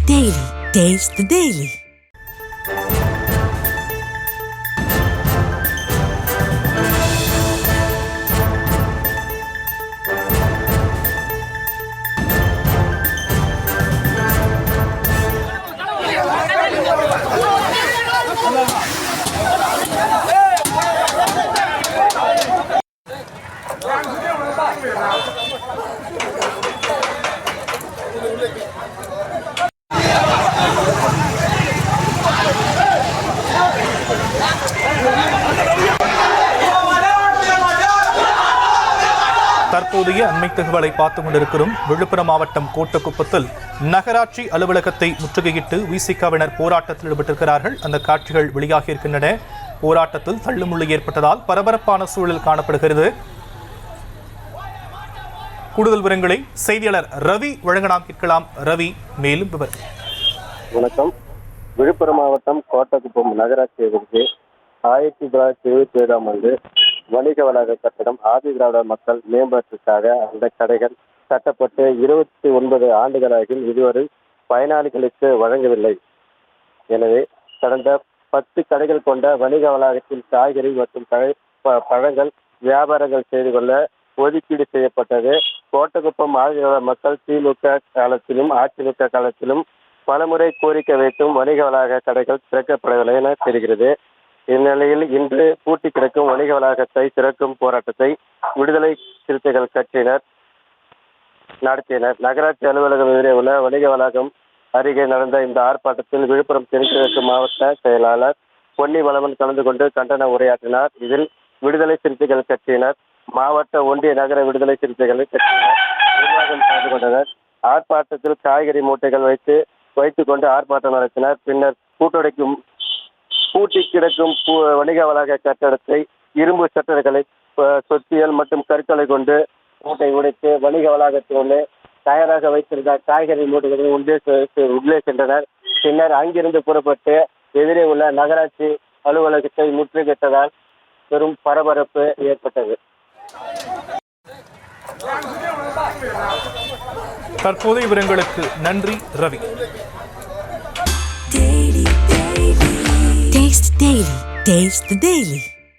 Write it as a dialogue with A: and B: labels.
A: Daily. Taste the Daily.
B: தற்போதைய அண்மை தகவலை பார்த்துக் கொண்டிருக்கிறோம். விழுப்புரம் மாவட்டம் கோட்டக்குப்பத்தில் நகராட்சி அலுவலகத்தை முற்றுகையிட்டு விசிகவினர் போராட்டத்தில் ஈடுபட்டிருக்கிறார்கள். அந்த காட்சிகள் வெளியாகி இருக்கின்றன. போராட்டத்தில் தள்ளுமுள்ளு ஏற்பட்டதால் பரபரப்பான சூழல் காணப்படுகிறது. கூடுதல் விவரங்களை செய்தியாளர் ரவி வழங்க நாம் கேட்கலாம். ரவி, மேலும் விவரம்.
C: வணக்கம். விழுப்புரம் மாவட்டம் கோட்டக்குப்பம் நகராட்சி எதிர்த்து 1977ஆம் ஆண்டு வணிக வளாக கட்டடம் ஆதி திராவிட மக்கள் மேம்பாட்டிற்காக அந்த கடைகள் கட்டப்பட்டு 29 ஆண்டுகளாகியும் இதுவரை பயனாளிகளுக்கு வழங்கவில்லை. எனவே கடந்த 10 கடைகள் கொண்ட வணிக வளாகத்தில் காய்கறி மற்றும் பழங்கள் வியாபாரங்கள் செய்து கொள்ள ஒதுக்கீடு செய்யப்பட்டது. கோட்டக்குப்பம் ஆதி திராவிட மக்கள் திமுக காலத்திலும் அதிமுக காலத்திலும் பலமுறை கோரிக்கை வைத்தும் வணிக வளாக கடைகள் திறக்கப்படவில்லை என தெரிகிறது. இந்நிலையில் இன்று பூட்டி கிடக்கும் வணிக வளாகத்தை திறக்கும் போராட்டத்தை விடுதலை சிறுத்தைகள் கட்சியினர் நடத்தினர். நகராட்சி அலுவலகம் எதிரே உள்ள வணிக வளாகம் அருகே நடந்த இந்த ஆர்ப்பாட்டத்தில் விழுப்புரம் தென்கிழக்கு மாவட்ட செயலாளர் பொன்னி வளவன் கலந்து கொண்டு கண்டன உரையாற்றினார். இதில் விடுதலை சிறுத்தைகள் கட்சியினர், மாவட்ட ஒன்றிய நகர விடுதலை சிறுத்தைகள் கட்சியினர் நிர்வாகம் கலந்து கொண்டனர். ஆர்ப்பாட்டத்தில் காய்கறி மூட்டைகள் வைத்துக் கொண்டு ஆர்ப்பாட்டம் நடத்தினர். பின்னர் பூட்டி கிடக்கும் வணிக வளாக கட்டடத்தை இரும்பு சட்டர்களை, சொத்தியல் மற்றும் கற்களை கொண்டு மூட்டை உடைத்து வணிக வளாகத்தில் உள்ள தயாராக வைத்திருந்த காய்கறி மூட்டைகளை உள்ளே சென்றனர். பின்னர் அங்கிருந்து புறப்பட்டு எதிரே உள்ள நகராட்சி அலுவலகத்தை முற்றுகையிட்டதால் பெரும் பரபரப்பு ஏற்பட்டது.
B: தற்போதைய விவரங்களுக்கு நன்றி ரவி.
A: Taste the Daily.